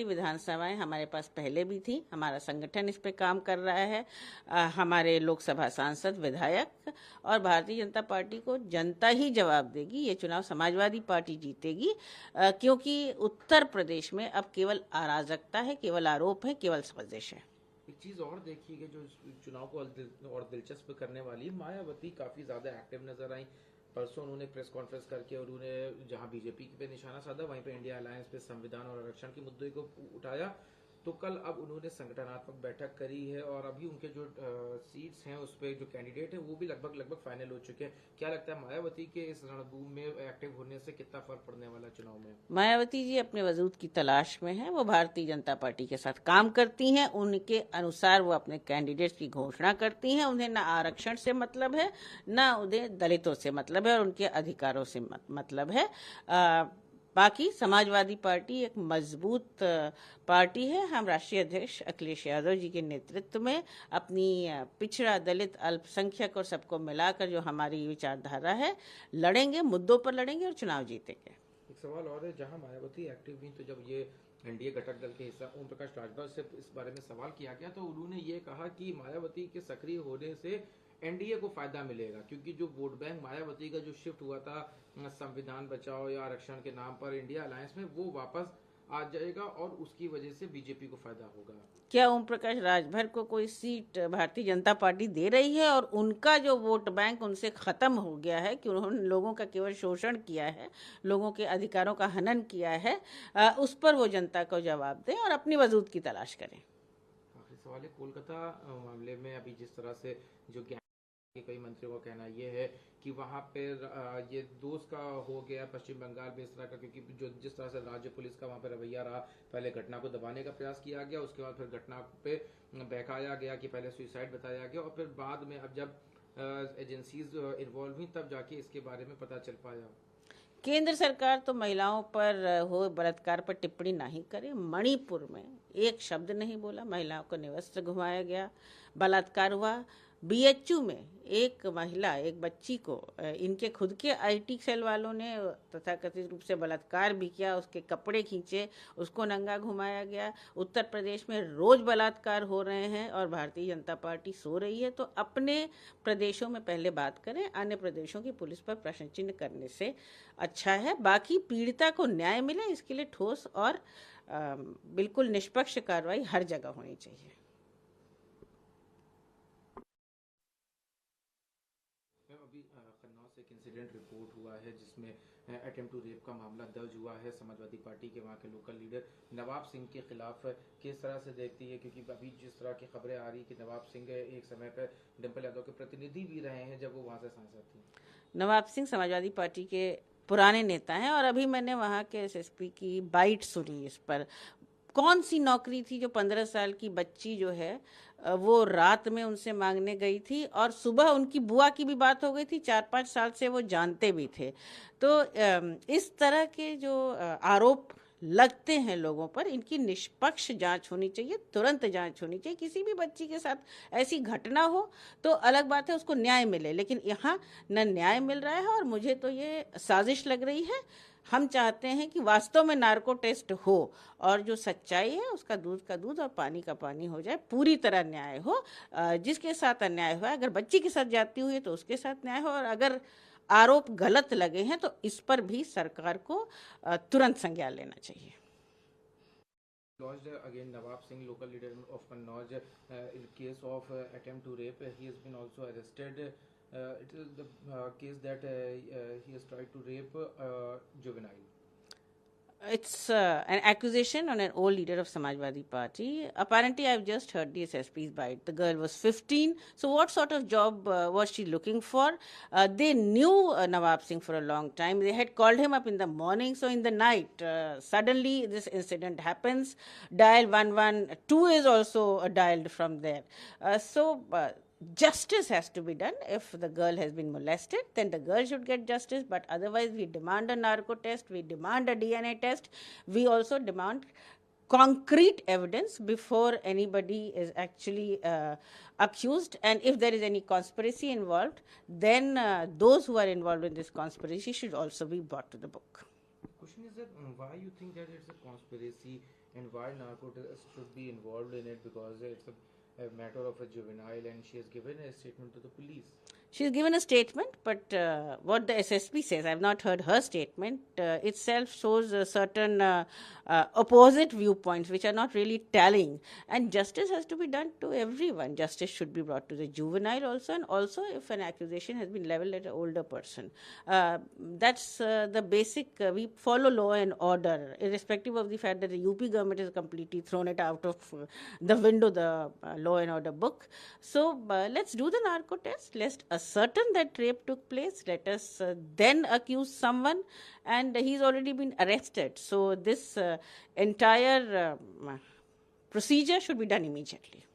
सारी विधानसभाएं हमारे पास पहले भी थी, हमारा संगठन इस पे काम कर रहा है। हमारे लोकसभा सांसद, विधायक और भारतीय जनता पार्टी को जनता ही जवाब देगी। ये चुनाव समाजवादी पार्टी जीतेगी, क्योंकि उत्तर प्रदेश में अब केवल अराजकता है, केवल आरोप है, केवल साजिश है। एक चीज और देखिए कि जो चुनाव को और दिलचस्प करने वाली, मायावती काफी ज्यादा एक्टिव नजर आई। परसों उन्होंने प्रेस कॉन्फ्रेंस करके और उन्होंने जहां बीजेपी पे निशाना साधा, वहीं पे इंडिया अलायंस पे संविधान और आरक्षण के मुद्दे को उठाया। तो कल अब उन्होंने संगठनात्मक बैठक करी है और अभी उनके जो सीट्स हैं उस पर जो कैंडिडेट है वो भी लगभग फाइनल हो चुके हैं। क्या लगता है मायावती के इस रणभूमि में एक्टिव होने से कितना फर्क पड़ने वाला चुनाव में? मायावती जी अपने वजूद की तलाश में हैं। वो भारतीय जनता पार्टी के साथ काम करती हैं, उनके अनुसार वो अपने कैंडिडेट्स की घोषणा करती हैं। उन्हें ना आरक्षण से मतलब है, ना उन्हें दलितों से मतलब है और उनके अधिकारों से मतलब है। बाकी समाजवादी पार्टी एक मजबूत पार्टी है। हम राष्ट्रीय अध्यक्ष अखिलेश यादव जी के नेतृत्व में अपनी पिछड़ा, दलित, अल्पसंख्यक और सबको मिलाकर जो हमारी विचारधारा है, लड़ेंगे, मुद्दों पर लड़ेंगे और चुनाव जीतेंगे। एक सवाल और है, जहां मायावती एक्टिव हुई तो जब ये एनडीए घटक दल के हिस्सा ओम प्रकाश राजभर से इस बारे में सवाल किया गया तो उन्होंने ये कहा कि मायावती के सक्रिय होने से एनडीए को फायदा मिलेगा, क्योंकि जो वोट बैंक मायावती का जो शिफ्ट हुआ था संविधान बचाओ या आरक्षण के नाम पर इंडिया अलायंस में, वो वापस आ जाएगा और उसकी वजह से बीजेपी को फायदा होगा। क्या ओम प्रकाश राजभर को कोई सीट भारतीय जनता पार्टी दे रही है? और उनका जो वोट बैंक उनसे खत्म हो गया है कि उन्होंने लोगों का केवल शोषण किया है, लोगों के अधिकारों का हनन किया है, उस पर वो जनता को जवाब दें और अपनी वजूद की तलाश करें। आखिरी सवाल है, कोलकाता मामले में अभी जिस तरह से जो कई मंत्रियों का कहना ये है कि वहां पे ये दोस्त का हो गया पश्चिम बंगाल में इस तरह का, क्योंकि जो जिस तरह से राज्य पुलिस का वहां पे रवैया रहा, पहले घटना को दबाने का प्रयास किया गया, उसके बाद फिर घटना पे बहकाया गया कि पहले सुसाइड बताया गया और फिर बाद में अब जब एजेंसीज इन्वॉल्व हुई तब जाके इसके बारे में पता चल पाया। केंद्र सरकार तो महिलाओं पर हो बलात्कार पर टिप्पणी नहीं करे। मणिपुर में एक शब्द नहीं बोला, महिलाओं को निवस्त्र घुमाया गया, बलात्कार हुआ। बीएचयू में एक महिला, एक बच्ची को इनके खुद के आईटी सेल वालों ने तथाकथित रूप से बलात्कार भी किया, उसके कपड़े खींचे, उसको नंगा घुमाया गया। उत्तर प्रदेश में रोज बलात्कार हो रहे हैं और भारतीय जनता पार्टी सो रही है। तो अपने प्रदेशों में पहले बात करें, अन्य प्रदेशों की पुलिस पर प्रश्न चिन्ह करने से अच्छा है। बाकी पीड़िता को न्याय मिले, इसके लिए ठोस और बिल्कुल निष्पक्ष कार्रवाई हर जगह होनी चाहिए। अभी खन्नौज से एक इंसिडेंट रिपोर्ट हुआ है जिसमें अटेम्प्ट टू रेप का मामला दर्ज हुआ है। समाजवादी पार्टी के वहाँ के लोकल लीडर नवाब सिंह के खिलाफ किस तरह से देखती है, क्योंकि अभी जिस तरह की खबरें आ रही कि नवाब सिंह एक समय पर डिम्पल यादव के प्रतिनिधि भी रहे हैं जब वो वहाँ से सांसद थी। नवाब सिंह समाजवादी पार्टी के पुराने नेता हैं और अभी मैंने वहाँ के एसएसपी की बाइट सुनी इस पर। कौन सी नौकरी थी जो 15 साल की बच्ची जो है वो रात में उनसे मांगने गई थी और सुबह उनकी बुआ की भी बात हो गई थी, 4-5 साल से वो जानते भी थे। तो इस तरह के जो आरोप लगते हैं लोगों पर, इनकी निष्पक्ष जांच होनी चाहिए, तुरंत जांच होनी चाहिए। किसी भी बच्ची के साथ ऐसी घटना हो तो अलग बात है, उसको न्याय मिले, लेकिन यहाँ न न्याय मिल रहा है और मुझे तो ये साजिश लग रही है। हम चाहते हैं कि वास्तव में नार्को टेस्ट हो और जो सच्चाई है उसका दूध का दूध और पानी का पानी हो जाए, पूरी तरह न्याय हो। जिसके साथ अन्याय हुआ, अगर बच्ची के साथ जाती हुई है तो उसके साथ न्याय हो, और अगर आरोप गलत लगे हैं तो इस पर भी सरकार को तुरंत संज्ञान लेना चाहिए। Lodged again Nawab Singh, local leader of Kannauj, in case of attempt to rape. He has been also arrested. It is the case that he has tried to rape juvenile. It's an accusation on an old leader of Samajwadi Party. Apparently, I've just heard the SSP's bite. The girl was 15. So, what sort of job was she looking for? They knew Nawab Singh for a long time. They had called him up in the morning. So, in the night, suddenly this incident happens. Dial 112 is also dialed from there. Justice has to be done. If the girl has been molested, then the girl should get justice. But otherwise, we demand a narco test, we demand a DNA test, we also demand concrete evidence before anybody is actually accused. And if there is any conspiracy involved, then those who are involved in this conspiracy should also be brought to the book. The question is that why you think that it's a conspiracy? And why narco should be involved in it? Because it's a matter of a juvenile, and she has given a statement to the police. She's given a statement, but what the SSP says, I've not heard her statement, itself shows a certain opposite viewpoints which are not really tallying. And justice has to be done to everyone. Justice should be brought to the juvenile also, and also if an accusation has been leveled at an older person. That's the basic, we follow law and order, irrespective of the fact that the UP government has completely thrown it out of the window, the law and order book. So let's do the narco test. Let's ascertain that rape took place. Let us then accuse someone, and he's already been arrested. So this entire procedure should be done immediately.